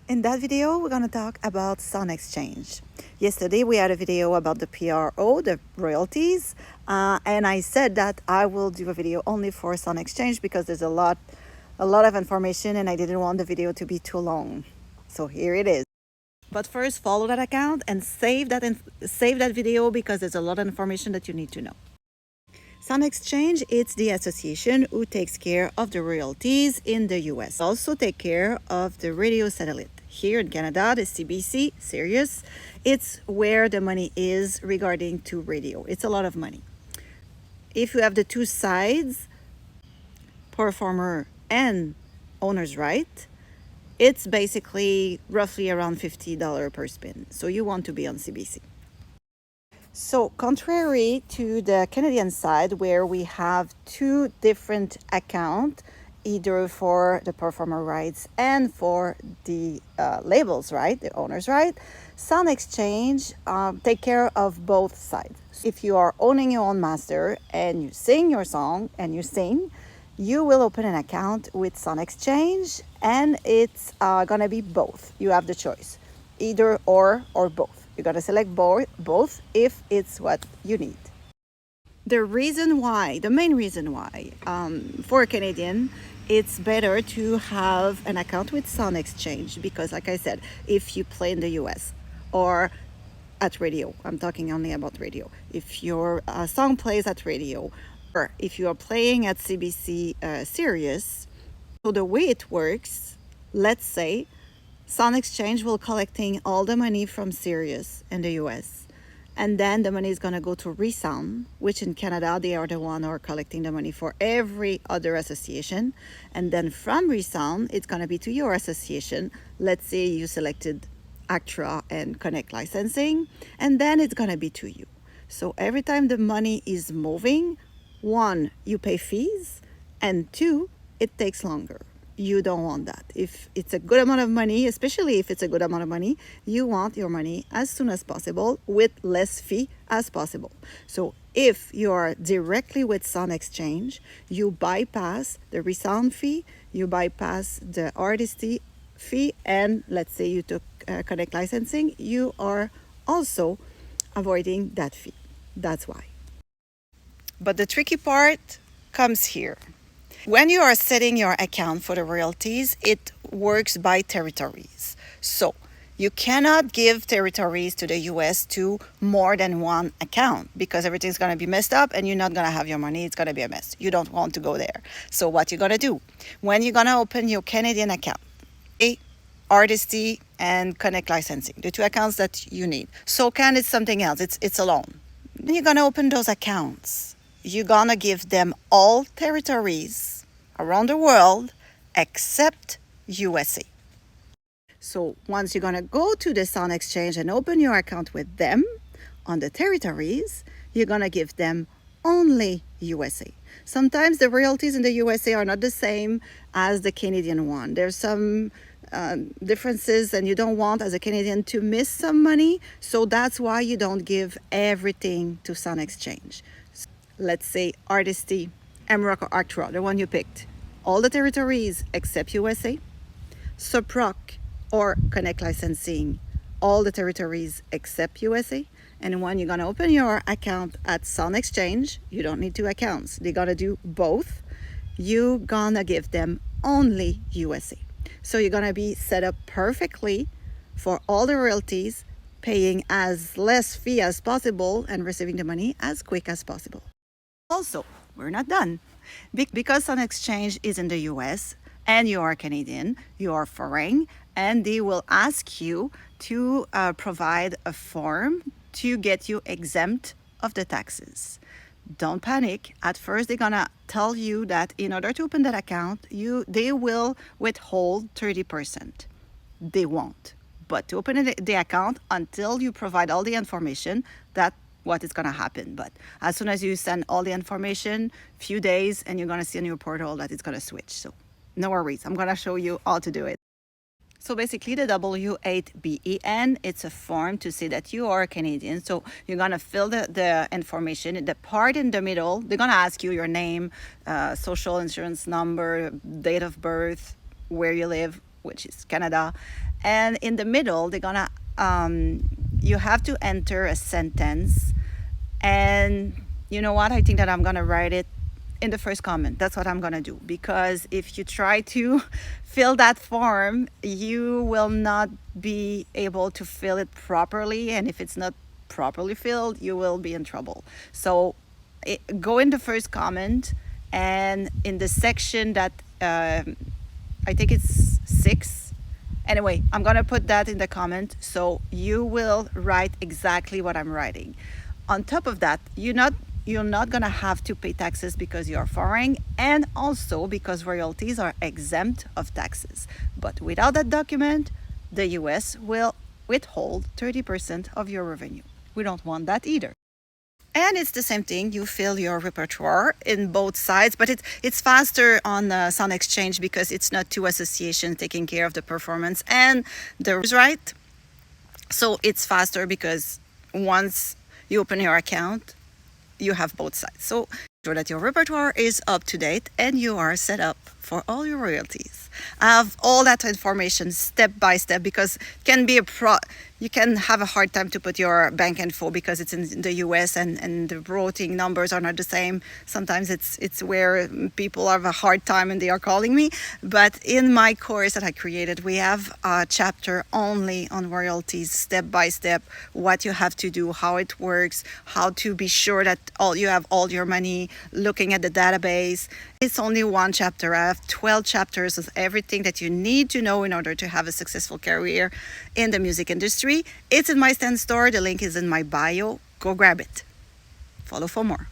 In that video, we're going to talk about sound exchange. Yesterday, we had a video about the PRO, the royalties, and I said that I will do a video only for sound exchange because there's a lot of information, and I didn't want the video to be too long. So here it is. But first, follow that account and save that video because there's a lot of information that you need to know. Sound Exchange, it's the association who takes care of the royalties in the US. Also take care of the radio satellite. Here in Canada, the CBC, Sirius, it's where the money is regarding to radio. It's a lot of money. If you have the two sides, performer and owner's right, it's basically roughly around $50 per spin. So you want to be on CBC. So contrary to the Canadian side, where we have two different accounts, either for the performer rights and for the labels right, the owner's right, Sound Exchange take care of both sides. If you are owning your own master and you sing your song and you sing, you will open an account with Sound Exchange, and it's gonna be both. You have the choice, either or both. You gotta select both if it's what you need. The main reason why, for a Canadian, it's better to have an account with Sound Exchange because, like I said, if you play in the US or at radio, I'm talking only about radio. If your song plays at radio, or if you are playing at CBC Sirius, so the way it works, let's say, Sound Exchange will collecting all the money from Sirius in the US. And then the money is going to go to Resound, which in Canada, they are the one who are collecting the money for every other association. And then from Resound, it's going to be to your association. Let's say you selected ACTRA and Connect licensing, and then it's going to be to you. So every time the money is moving, one, you pay fees, and two, it takes longer. You don't want that. If it's a good amount of money, especially if it's a good amount of money, you want your money as soon as possible with less fee as possible. So if you are directly with Sound Exchange, you bypass the Resound fee, you bypass the artist fee, and let's say you took Connect licensing, you are also avoiding that fee. That's why. But the tricky part comes here. When you are setting your account for the royalties, it works by territories. So you cannot give territories to the US to more than one account because everything's going to be messed up and you're not going to have your money. It's going to be a mess. You don't want to go there. So what you're going to do, when you're going to open your Canadian account, Artisty and Connect licensing, the two accounts that you need. SoCan is something else. It's alone. When you're going to open those accounts, you're going to give them all territories around the world except USA. So once you're going to go to the Sound Exchange and open your account with them on the territories, you're going to give them only USA. Sometimes the royalties in the USA are not the same as the Canadian one. There's some differences, and you don't want as a Canadian to miss some money, so that's why you don't give everything to Sound Exchange. Let's say Artisty, MROC or ACTRA, the one you picked, all the territories except USA. SUPROC or Connect licensing, all the territories except USA. And when you're gonna open your account at Sound Exchange, you don't need two accounts. They're gonna do both. You're gonna give them only USA. So you're gonna be set up perfectly for all the royalties, paying as less fee as possible and receiving the money as quick as possible. Also, we're not done. Because Sound Exchange is in the US and you are Canadian, you are foreign, and they will ask you to provide a form to get you exempt of the taxes. Don't panic. At first, they're gonna tell you that in order to open that account, they will withhold 30%. They won't. But to open the account, until you provide all the information, that's what is gonna happen. But as soon as you send all the information, few days, and you're gonna see on your portal that it's gonna switch. So no worries. I'm gonna show you how to do it. So basically the W8BEN, it's a form to say that you are Canadian. So you're going to fill the information. The part in the middle, they're going to ask you your name, social insurance number, date of birth, where you live, which is Canada, And in the middle, they're gonna you have to enter a sentence. And you know what? I think that I'm gonna write it in the first comment. That's what I'm gonna do, because if you try to fill that form, you will not be able to fill it properly, and if it's not properly filled, you will be in trouble. So go in the first comment, and in the section that I think it's 6. Anyway, I'm gonna put that in the comment, so you will write exactly what I'm writing. On top of that, you're not gonna have to pay taxes because you're foreign, and also because royalties are exempt of taxes. But without that document, the US will withhold 30% of your revenue. We don't want that either. And it's the same thing. You fill your repertoire in both sides, but it's faster on SoundExchange because it's not two associations taking care of the performance and the right. So it's faster because once you open your account, you have both sides. So sure that your repertoire is up to date and you are set up for all your royalties. I have all that information step by step, because it can be you can have a hard time to put your bank info because it's in the US, and the routing numbers are not the same. Sometimes it's where people have a hard time and they are calling me. But in my course that I created, we have a chapter only on royalties, step by step, what you have to do, how it works, how to be sure that you have all your money, looking at the database. It's only one chapter. I have 12 chapters of everything that you need to know in order to have a successful career in the music industry. It's in my stand store. The link is in my bio. Go grab it. Follow for more.